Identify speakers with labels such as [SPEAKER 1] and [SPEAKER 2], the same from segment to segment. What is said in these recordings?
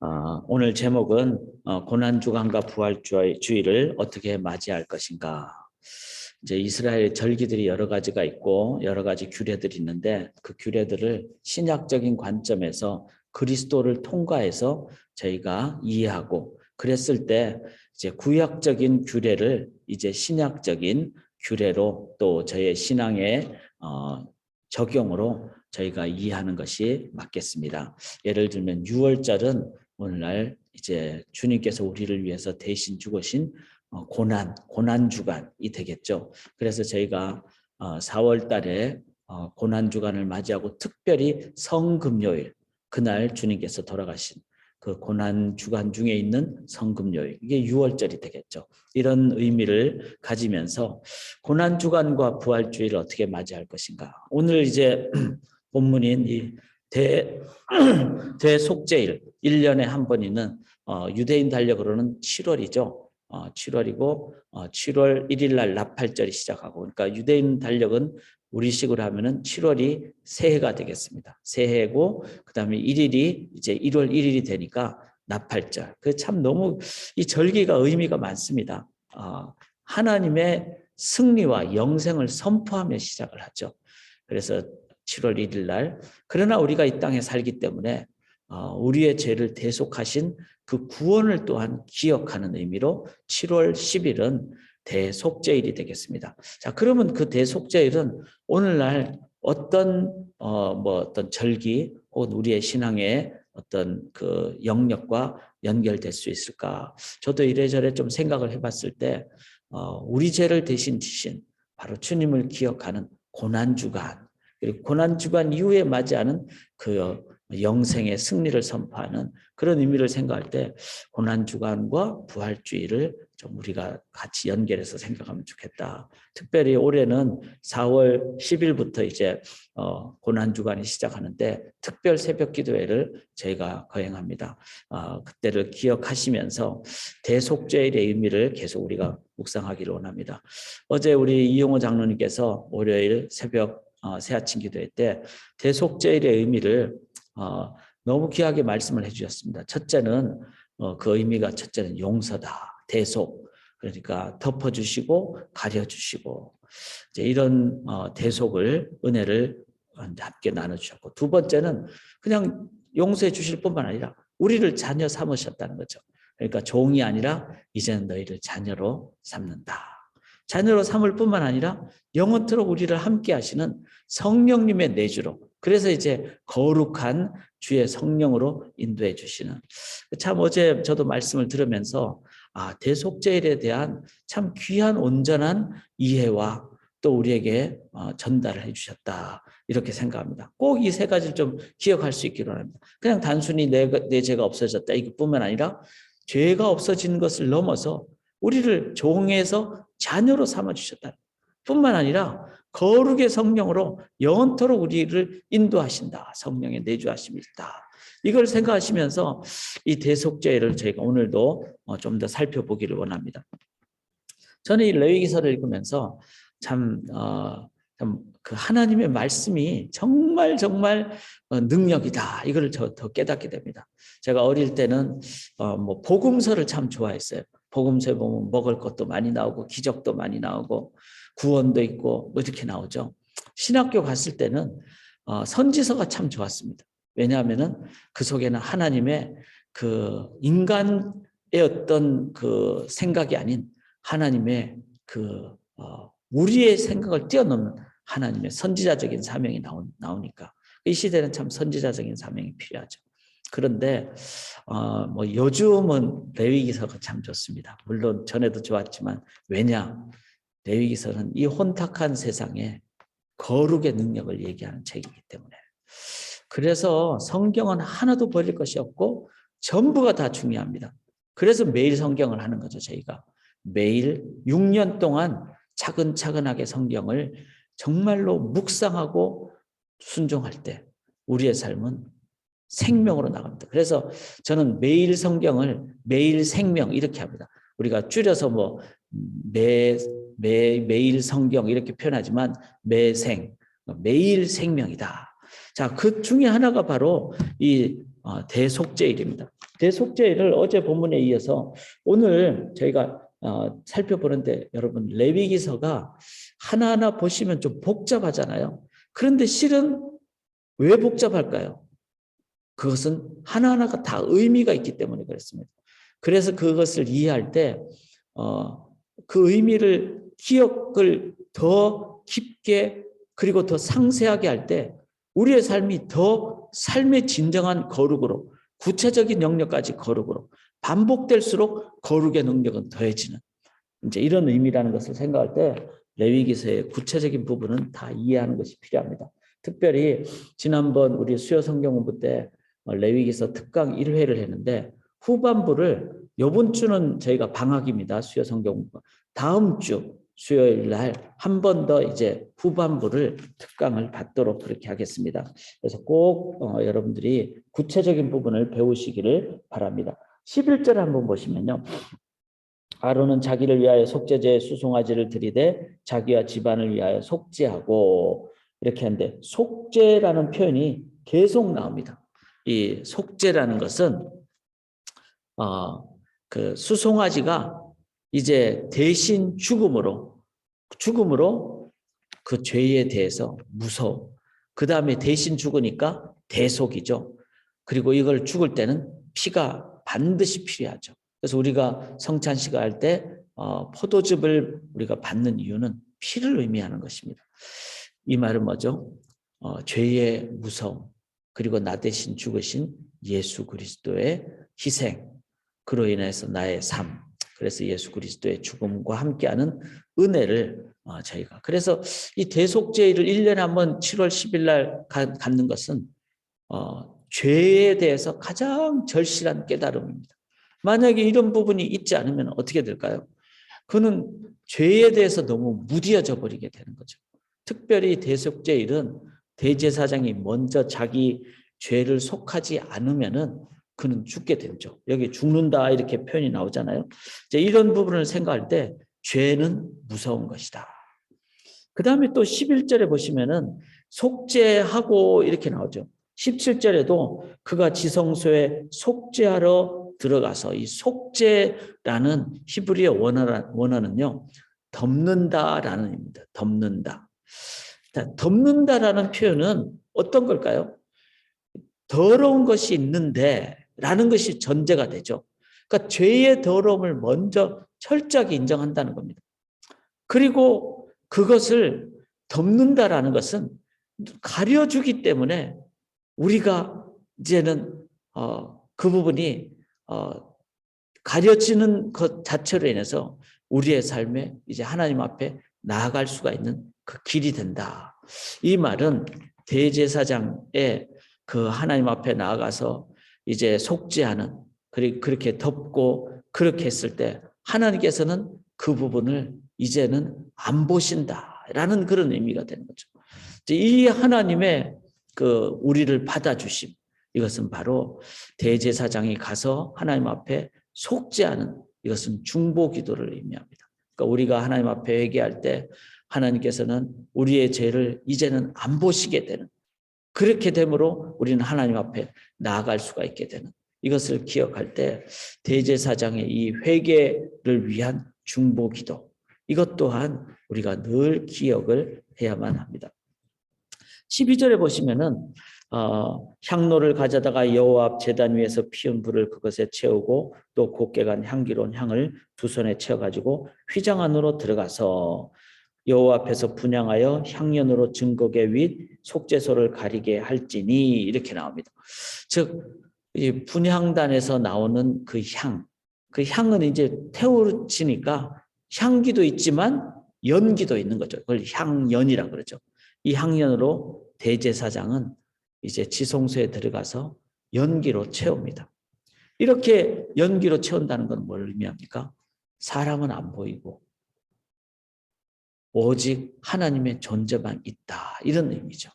[SPEAKER 1] 오늘 제목은 고난주간과 부활주의를 어떻게 맞이할 것인가. 이제 이스라엘 절기들이 여러 가지가 있고 여러 가지 규례들이 있는데 그 규례들을 신약적인 관점에서 그리스도를 통과해서 저희가 이해하고 그랬을 때 이제 구약적인 규례를 이제 신약적인 규례로 또 저의 신앙의 적용으로 저희가 이해하는 것이 맞겠습니다. 예를 들면 6월절은 오늘날 이제 주님께서 우리를 위해서 대신 죽으신 고난 주간이 되겠죠. 그래서 저희가 4월 달에 고난 주간을 맞이하고 특별히 성금요일 그날 주님께서 돌아가신 그 고난 주간 중에 있는 성금요일 이게 6월절이 되겠죠. 이런 의미를 가지면서 고난 주간과 부활주의를 어떻게 맞이할 것인가. 오늘 이제 본문인 이 대속죄일 1년에 한 번 있는 유대인 달력으로는 7월이죠. 7월이고 7월 1일 날 나팔절이 시작하고 그러니까 유대인 달력은 우리식으로 하면은 7월이 새해가 되겠습니다. 새해고 그다음에 1일이 이제 1월 1일이 되니까 나팔절. 그 참 너무 이 절기가 의미가 많습니다. 하나님의 승리와 영생을 선포하며 시작을 하죠. 그래서 7월 1일 날 그러나 우리가 이 땅에 살기 때문에 우리의 죄를 대속하신 그 구원을 또한 기억하는 의미로 7월 10일은 대속죄일이 되겠습니다. 자, 그러면 그 대속죄일은 오늘날 어떤 어떤 절기 혹은 우리의 신앙의 어떤 그 영역과 연결될 수 있을까? 저도 이래저래 좀 생각을 해봤을 때 우리 죄를 대신 지신 바로 주님을 기억하는 고난주간 그리고 고난주간 이후에 맞이하는 그 영생의 승리를 선포하는 그런 의미를 생각할 때 고난주간과 부활주의를 좀 우리가 같이 연결해서 생각하면 좋겠다. 특별히 올해는 4월 10일부터 이제 고난주간이 시작하는데 특별 새벽 기도회를 저희가 거행합니다. 그때를 기억하시면서 대속죄일의 의미를 계속 우리가 묵상하기를 원합니다. 어제 우리 이용호 장로님께서 월요일 새벽 새아침 기도회 때 대속죄일의 의미를 너무 귀하게 말씀을 해주셨습니다. 첫째는 그 의미가 첫째는 용서다. 대속. 그러니까 덮어주시고 가려주시고 이제 이런 대속을 은혜를 함께 나눠주셨고 두 번째는 그냥 용서해 주실 뿐만 아니라 우리를 자녀 삼으셨다는 거죠. 그러니까 종이 아니라 이제는 너희를 자녀로 삼는다. 자녀로 삼을 뿐만 아니라 영원토록 우리를 함께 하시는 성령님의 내주로 그래서 이제 거룩한 주의 성령으로 인도해 주시는 참 어제 저도 말씀을 들으면서 대속죄일에 대한 참 귀한 온전한 이해와 또 우리에게 전달을 해 주셨다 이렇게 생각합니다. 꼭 이 세 가지를 좀 기억할 수 있기로 합니다. 그냥 단순히 내 죄가 없어졌다 이것뿐만 아니라 죄가 없어지는 것을 넘어서 우리를 종에서 자녀로 삼아주셨다. 뿐만 아니라 거룩의 성령으로 영원토록 우리를 인도하신다. 성령의 내주하심이 있다. 이걸 생각하시면서 이 대속죄를 저희가 오늘도 좀 더 살펴보기를 원합니다. 저는 이 레위기서를 읽으면서 참 그 하나님의 말씀이 정말 능력이다. 이걸 더 깨닫게 됩니다. 제가 어릴 때는 복음서를 참 좋아했어요. 복음서에 보면 먹을 것도 많이 나오고 기적도 많이 나오고 구원도 있고 뭐 이렇게 나오죠. 신학교 갔을 때는 선지서가 참 좋았습니다. 왜냐하면은 그 속에는 하나님의 그 인간의 어떤 그 생각이 아닌 하나님의 그 우리의 생각을 뛰어넘는 하나님의 선지자적인 사명이 나오니까 이 시대는 참 선지자적인 사명이 필요하죠. 그런데 요즘은 레위기서가 참 좋습니다. 물론 전에도 좋았지만 왜냐? 레위기서는 이 혼탁한 세상에 거룩의 능력을 얘기하는 책이기 때문에 그래서 성경은 하나도 버릴 것이 없고 전부가 다 중요합니다. 그래서 매일 성경을 하는 거죠. 저희가 매일 6년 동안 차근차근하게 성경을 정말로 묵상하고 순종할 때 우리의 삶은 생명으로 나갑니다. 그래서 저는 매일 성경을 매일 생명 이렇게 합니다. 우리가 줄여서 매일 성경 이렇게 표현하지만 매생, 매일 생명이다. 자, 그 중에 하나가 바로 이 대속죄일입니다. 대속죄를 어제 본문에 이어서 오늘 저희가 살펴보는데 여러분 레위기서가 하나하나 보시면 좀 복잡하잖아요. 그런데 실은 왜 복잡할까요? 그것은 하나하나가 다 의미가 있기 때문에 그렇습니다. 그래서 그것을 이해할 때 그 의미를 기억을 더 깊게 그리고 더 상세하게 할 때 우리의 삶이 더 삶의 진정한 거룩으로 구체적인 영역까지 거룩으로 반복될수록 거룩의 능력은 더해지는 이제 이런 의미라는 것을 생각할 때 레위기서의 구체적인 부분은 다 이해하는 것이 필요합니다. 특별히 지난번 우리 수요 성경 공부 때 레위기서 특강 1회를 했는데 후반부를 이번 주는 저희가 방학입니다. 수요 성경 공부. 다음 주 수요일 날 한 번 더 이제 후반부를 특강을 받도록 그렇게 하겠습니다. 그래서 꼭 여러분들이 구체적인 부분을 배우시기를 바랍니다. 11절 한번 보시면요. 아론은 자기를 위하여 속죄제에 수송아지를 드리되 자기와 집안을 위하여 속죄하고 이렇게 하는데 속죄라는 표현이 계속 나옵니다. 이 속죄라는 것은 그 수송아지가 이제 대신 죽음으로 그 죄에 대해서 무서워. 그 다음에 대신 죽으니까 대속이죠. 그리고 이걸 죽을 때는 피가 반드시 필요하죠. 그래서 우리가 성찬식을 할 때 포도즙을 우리가 받는 이유는 피를 의미하는 것입니다. 이 말은 뭐죠? 죄의 무서움 그리고 나 대신 죽으신 예수 그리스도의 희생 그로 인해서 나의 삶 그래서 예수 그리스도의 죽음과 함께하는 은혜를 저희가 그래서 이 대속죄를 1년에 한 번 7월 10일 날 갖는 것은 죄에 대해서 가장 절실한 깨달음입니다. 만약에 이런 부분이 있지 않으면 어떻게 될까요? 그는 죄에 대해서 너무 무디어져 버리게 되는 거죠. 특별히 대속죄일은 대제사장이 먼저 자기 죄를 속하지 않으면은 그는 죽게 되죠. 여기 죽는다 이렇게 표현이 나오잖아요. 이제 이런 부분을 생각할 때 죄는 무서운 것이다. 그 다음에 또 11절에 보시면은 속죄하고 이렇게 나오죠. 17절에도 그가 지성소에 속죄하러 들어가서 이 속죄라는 히브리어 원어는요. 덮는다라는 의미입니다. 덮는다. 덮는다라는 표현은 어떤 걸까요? 더러운 것이 있는데 라는 것이 전제가 되죠. 그러니까 죄의 더러움을 먼저 철저하게 인정한다는 겁니다. 그리고 그것을 덮는다라는 것은 가려주기 때문에 우리가 이제는 그 부분이 가려지는 것 자체로 인해서 우리의 삶에 이제 하나님 앞에 나아갈 수가 있는 그 길이 된다. 이 말은 대제사장의 그 하나님 앞에 나아가서 이제 속죄하는 그리고 그렇게 덮고 그렇게 했을 때 하나님께서는 그 부분을 이제는 안 보신다라는 그런 의미가 되는 거죠. 이 하나님의 그 우리를 받아주심 이것은 바로 대제사장이 가서 하나님 앞에 속죄하는 이것은 중보 기도를 의미합니다. 그러니까 우리가 하나님 앞에 회개할 때 하나님께서는 우리의 죄를 이제는 안 보시게 되는 그렇게 되므로 우리는 하나님 앞에 나아갈 수가 있게 되는 이것을 기억할 때 대제사장의 이 회개를 위한 중보 기도 이것 또한 우리가 늘 기억을 해야만 합니다. 12절에 보시면은 향로를 가져다가 여호와 앞 제단 위에서 피운 불을 그것에 채우고 또 곱게 간 향기로운 향을 두 손에 채워가지고 휘장 안으로 들어가서 여호와 앞에서 분향하여 향연으로 증거계 윗 속죄소를 가리게 할지니 이렇게 나옵니다. 즉 이 분향단에서 나오는 그 향은 이제 태워지니까 향기도 있지만 연기도 있는 거죠. 그걸 향연이라 그러죠. 이 향연으로 대제사장은 이제 지성소에 들어가서 연기로 채웁니다. 이렇게 연기로 채운다는 건 뭘 의미합니까? 사람은 안 보이고 오직 하나님의 존재만 있다. 이런 의미죠.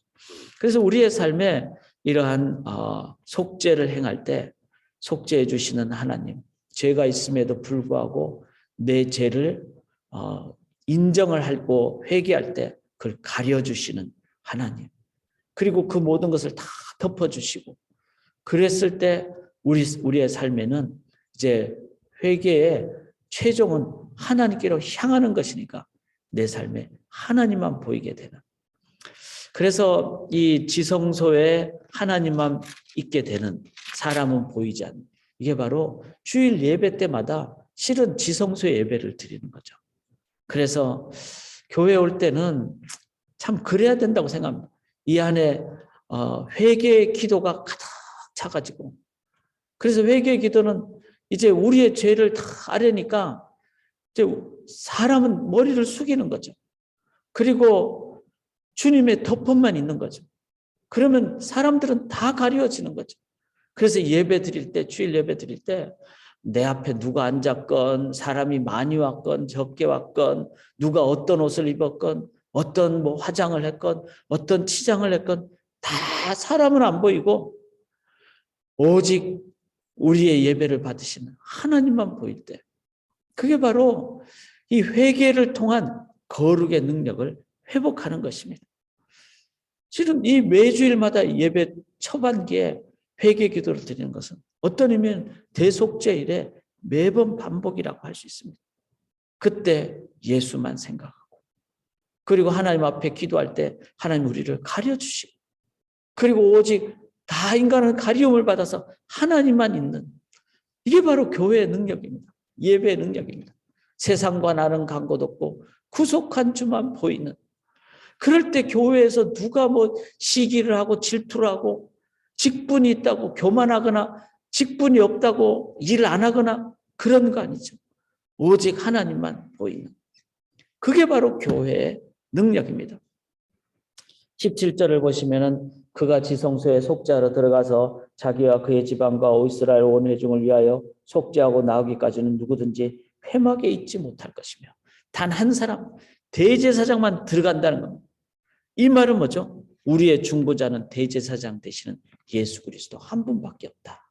[SPEAKER 1] 그래서 우리의 삶에 이러한 속죄를 행할 때 속죄해 주시는 하나님, 죄가 있음에도 불구하고 내 죄를 인정을 하고 회개할 때 그걸 가려주시는 하나님. 그리고 그 모든 것을 다 덮어주시고 그랬을 때 우리의 삶에는 이제 회개의 최종은 하나님께로 향하는 것이니까 내 삶에 하나님만 보이게 되는. 그래서 이 지성소에 하나님만 있게 되는, 사람은 보이지 않는, 이게 바로 주일 예배 때마다 실은 지성소에 예배를 드리는 거죠. 그래서 교회 올 때는 참 그래야 된다고 생각합니다. 이 안에 회개의 기도가 가득 차가지고, 그래서 회개의 기도는 이제 우리의 죄를 다 아뢰니까 이제 사람은 머리를 숙이는 거죠. 그리고 주님의 덮음만 있는 거죠. 그러면 사람들은 다 가려지는 거죠. 그래서 예배 드릴 때, 주일 예배 드릴 때 내 앞에 누가 앉았건, 사람이 많이 왔건 적게 왔건, 누가 어떤 옷을 입었건, 어떤 뭐 화장을 했건, 어떤 치장을 했건 다 사람은 안 보이고 오직 우리의 예배를 받으시는 하나님만 보일 때, 그게 바로 이 회개를 통한 거룩의 능력을 회복하는 것입니다. 지금 이 매주일마다 예배 초반기에 회개 기도를 드리는 것은 어떤 의미는 대속죄일에 매번 반복이라고 할 수 있습니다. 그때 예수만 생각하고, 그리고 하나님 앞에 기도할 때 하나님 우리를 가려주시고, 그리고 오직 다 인간은 가리움을 받아서 하나님만 있는, 이게 바로 교회의 능력입니다. 예배의 능력입니다. 세상과 나는 간 곳 없고 구속한 주만 보이는. 그럴 때 교회에서 누가 뭐 시기를 하고 질투를 하고 직분이 있다고 교만하거나 직분이 없다고 일 안 하거나 그런 거 아니죠. 오직 하나님만 보이는. 그게 바로 교회의 능력입니다. 17절을 보시면은 그가 지성소에 속죄하러 들어가서 자기와 그의 지방과 이스라엘 온 회중을 위하여 속죄하고 나오기까지는 누구든지 회막에 있지 못할 것이며, 단 한 사람 대제사장만 들어간다는 겁니다. 이 말은 뭐죠? 우리의 중보자는 대제사장 되시는 예수 그리스도 한 분밖에 없다.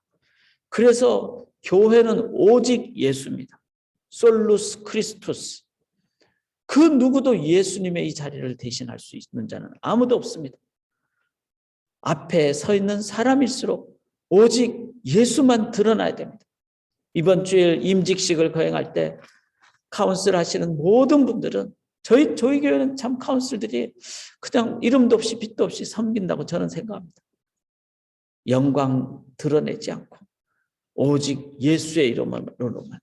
[SPEAKER 1] 그래서 교회는 오직 예수입니다. 솔루스 크리스토스. 그 누구도 예수님의 이 자리를 대신할 수 있는 자는 아무도 없습니다. 앞에 서 있는 사람일수록 오직 예수만 드러나야 됩니다. 이번 주일 임직식을 거행할 때 카운슬 하시는 모든 분들은 저희 교회는 참 카운슬들이 그냥 이름도 없이 빛도 없이 섬긴다고 저는 생각합니다. 영광 드러내지 않고 오직 예수의 이름으로만.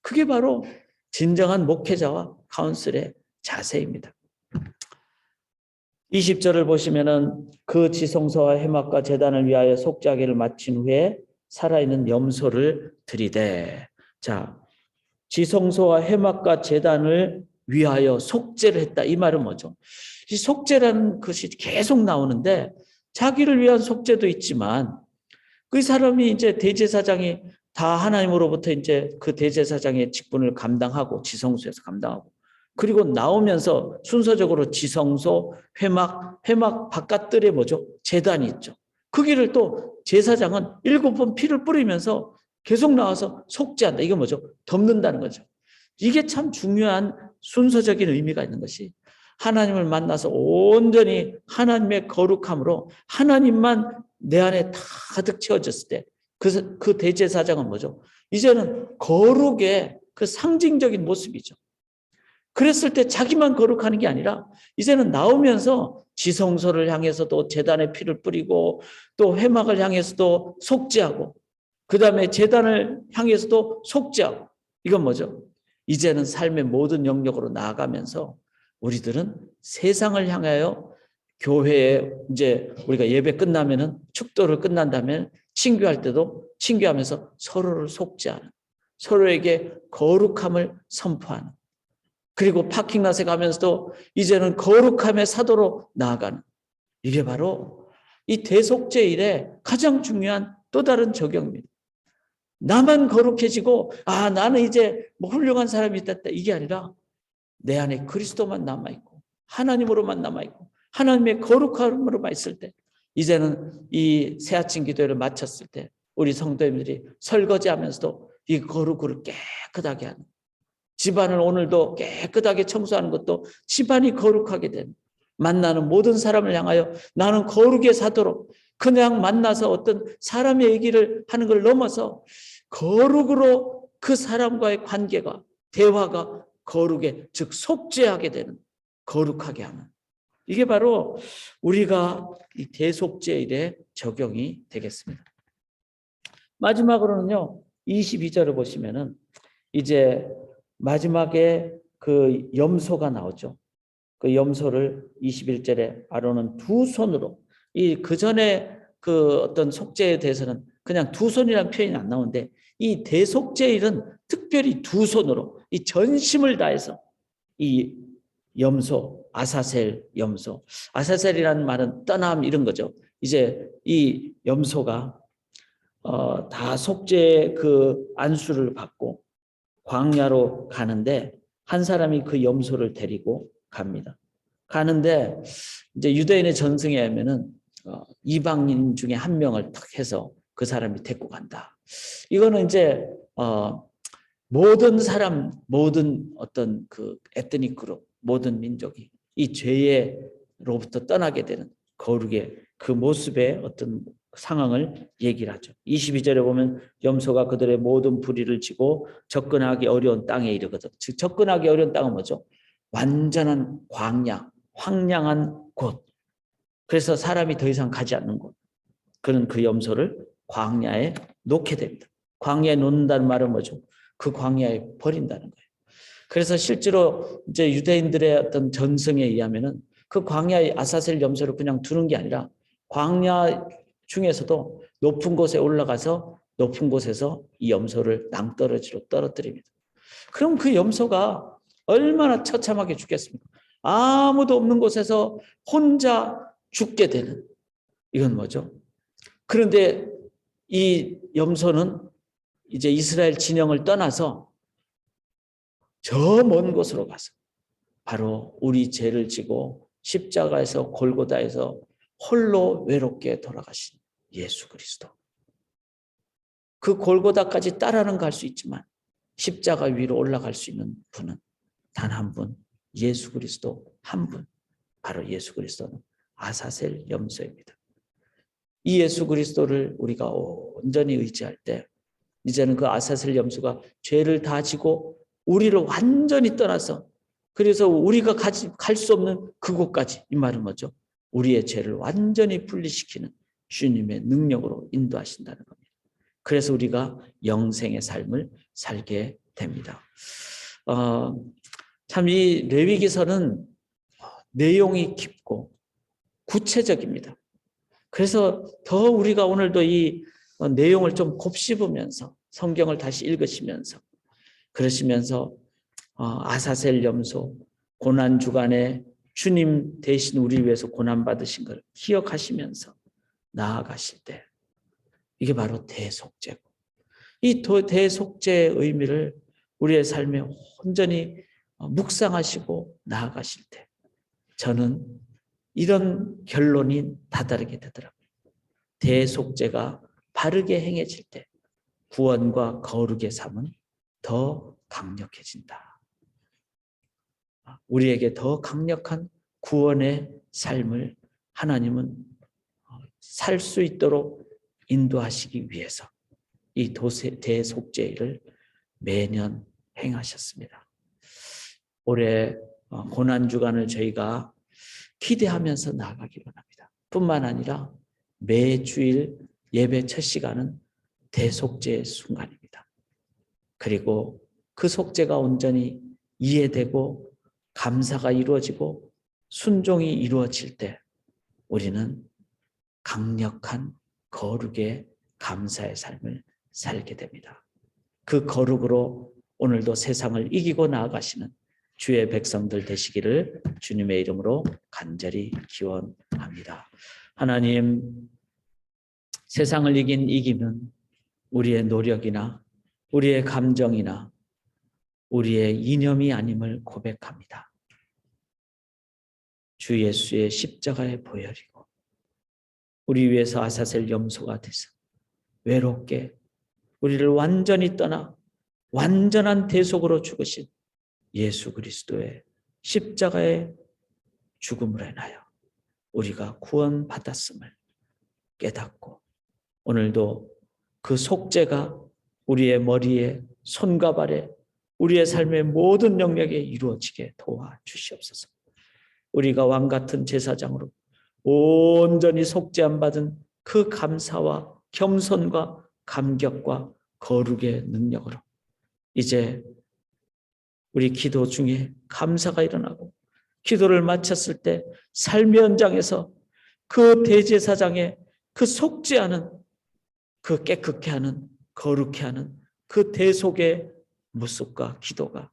[SPEAKER 1] 그게 바로 진정한 목회자와 카운슬의 자세입니다. 20절을 보시면은 그 지성소와 회막과 제단을 위하여 속죄하기를 마친 후에 살아있는 염소를 드리되. 자, 지성소와 회막과 제단을 위하여 속죄를 했다. 이 말은 뭐죠? 이 속죄라는 것이 계속 나오는데 자기를 위한 속죄도 있지만 그 사람이 이제 대제사장이 다 하나님으로부터 이제 그 대제사장의 직분을 감당하고 지성소에서 감당하고, 그리고 나오면서 순서적으로 지성소, 회막 바깥들에 뭐죠? 제단이 있죠. 그 길을 또 제사장은 7번 피를 뿌리면서 계속 나와서 속죄한다. 이게 뭐죠? 덮는다는 거죠. 이게 참 중요한 순서적인 의미가 있는 것이, 하나님을 만나서 온전히 하나님의 거룩함으로 하나님만 내 안에 다 가득 채워졌을 때 그 대제사장은 뭐죠? 이제는 거룩의 그 상징적인 모습이죠. 그랬을 때 자기만 거룩하는 게 아니라 이제는 나오면서 지성소를 향해서도 제단에 피를 뿌리고 또 회막을 향해서도 속죄하고 그 다음에 제단을 향해서도 속죄하고, 이건 뭐죠? 이제는 삶의 모든 영역으로 나아가면서 우리들은 세상을 향하여 교회에 이제 우리가 예배 끝나면은 축도를 끝난다면 친교할 때도 친교하면서 서로를 속죄하는, 서로에게 거룩함을 선포하는, 그리고 파킹랏에 가면서도 이제는 거룩함의 사도로 나아가는, 이게 바로 이 대속죄일의 가장 중요한 또 다른 적용입니다. 나만 거룩해지고 나는 이제 뭐 훌륭한 사람이 됐다, 이게 아니라 내 안에 그리스도만 남아있고 하나님으로만 남아있고 하나님의 거룩함으로만 있을 때, 이제는 이 새아침 기도회를 마쳤을 때 우리 성도님들이 설거지하면서도 이 거룩을 깨끗하게 하는, 집안을 오늘도 깨끗하게 청소하는 것도 집안이 거룩하게 되는, 만나는 모든 사람을 향하여 나는 거룩의 사도로 그냥 만나서 어떤 사람의 얘기를 하는 걸 넘어서 거룩으로 그 사람과의 관계가, 대화가 거룩에, 즉 속죄하게 되는, 거룩하게 하는, 이게 바로 우리가 이 대속죄일에 적용이 되겠습니다. 마지막으로는요, 22절을 보시면은 이제 마지막에 그 염소가 나오죠. 그 염소를 21절에 아론은 두 손으로, 이 그 전에 그 어떤 속죄에 대해서는 그냥 두 손이라는 표현이 안 나오는데, 이 대속죄일은 특별히 두 손으로 이 전심을 다해서 이 염소, 아사셀 염소, 아사셀이라는 말은 떠남 이런 거죠. 이제 이 염소가 다 속죄의 그 안수를 받고 광야로 가는데, 한 사람이 그 염소를 데리고 갑니다. 가는데 이제 유대인의 전승에 하면은 이방인 중에 한 명을 탁 해서 그 사람이 데리고 간다. 이거는 이제 모든 사람, 모든 어떤 그 에트닉 그룹, 모든 민족이 이 죄로부터 떠나게 되는 거룩의 그 모습의 어떤 상황을 얘기를 하죠. 22절에 보면 염소가 그들의 모든 부리를 지고 접근하기 어려운 땅에 이르거든. 즉 접근하기 어려운 땅은 뭐죠? 완전한 광야, 황량한 곳. 그래서 사람이 더 이상 가지 않는 곳. 그는 그 염소를 광야에 놓게 됩니다. 광야에 놓는다는 말은 뭐죠? 그 광야에 버린다는 거예요. 그래서 실제로 이제 유대인들의 어떤 전승에 의하면은 그 광야의 아사셀 염소를 그냥 두는 게 아니라 광야 중에서도 높은 곳에 올라가서 높은 곳에서 이 염소를 낭떠러지로 떨어뜨립니다. 그럼 그 염소가 얼마나 처참하게 죽겠습니까? 아무도 없는 곳에서 혼자 죽게 되는, 이건 뭐죠? 그런데 이 염소는 이제 이스라엘 진영을 떠나서 저 먼 곳으로 가서 바로 우리 죄를 지고 십자가에서 골고다에서 홀로 외롭게 돌아가신 예수 그리스도. 그 골고다까지 따라는 갈 수 있지만 십자가 위로 올라갈 수 있는 분은 단 한 분, 예수 그리스도 한 분. 바로 예수 그리스도는 아사셀 염소입니다. 이 예수 그리스도를 우리가 온전히 의지할 때 이제는 그 아사셀 염소가 죄를 다 지고 우리를 완전히 떠나서, 그래서 우리가 갈 수 없는 그곳까지, 이 말은 뭐죠? 우리의 죄를 완전히 분리시키는 주님의 능력으로 인도하신다는 겁니다. 그래서 우리가 영생의 삶을 살게 됩니다. 참 이 레위기서는 내용이 깊고 구체적입니다. 그래서 더 우리가 오늘도 이 내용을 좀 곱씹으면서 성경을 다시 읽으시면서 그러시면서 아사셀 염소 고난 주간에 주님 대신 우리 위해서 고난 받으신 걸 기억하시면서 나아가실 때 이게 바로 대속죄고, 이 대속죄의 의미를 우리의 삶에 온전히 묵상하시고 나아가실 때 저는 이런 결론이 다다르게 되더라고요. 대속죄가 바르게 행해질 때 구원과 거룩의 삶은 더 강력해진다. 우리에게 더 강력한 구원의 삶을 하나님은 살 수 있도록 인도하시기 위해서 이 대속죄를 매년 행하셨습니다. 올해 고난주간을 저희가 기대하면서 나아가기 원합니다. 뿐만 아니라 매주일 예배 첫 시간은 대속죄의 순간입니다. 그리고 그 속죄가 온전히 이해되고 감사가 이루어지고 순종이 이루어질 때 우리는 강력한 거룩의 감사의 삶을 살게 됩니다. 그 거룩으로 오늘도 세상을 이기고 나아가시는 주의 백성들 되시기를 주님의 이름으로 간절히 기원합니다. 하나님, 세상을 이긴 이김은 우리의 노력이나 우리의 감정이나 우리의 이념이 아님을 고백합니다. 주 예수의 십자가의 보혈이고 우리 위해서 아사셀 염소가 돼서 외롭게 우리를 완전히 떠나 완전한 대속으로 죽으신 예수 그리스도의 십자가의 죽음으로 인하여 우리가 구원받았음을 깨닫고 오늘도 그 속죄가 우리의 머리에, 손과 발에, 우리의 삶의 모든 영역에 이루어지게 도와주시옵소서. 우리가 왕 같은 제사장으로 온전히 속죄함 받은 그 감사와 겸손과 감격과 거룩의 능력으로 이제 우리 기도 중에 감사가 일어나고 기도를 마쳤을 때 삶의 현장에서 그 대제사장의 그 속죄하는, 그 깨끗게 하는, 거룩해 하는 그 대속의 모습과 기도가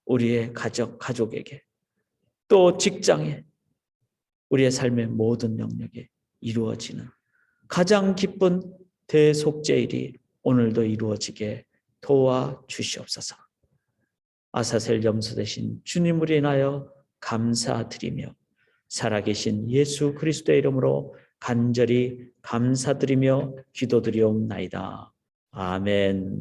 [SPEAKER 1] 우리의 가족에게 또 직장에 우리의 삶의 모든 영역에 이루어지는 가장 기쁜 대속죄일이 오늘도 이루어지게 도와주시옵소서. 아사셀 염소 되신 주님을 인하여 감사드리며 살아계신 예수 그리스도의 이름으로 간절히 감사드리며 기도드리옵나이다. 아멘.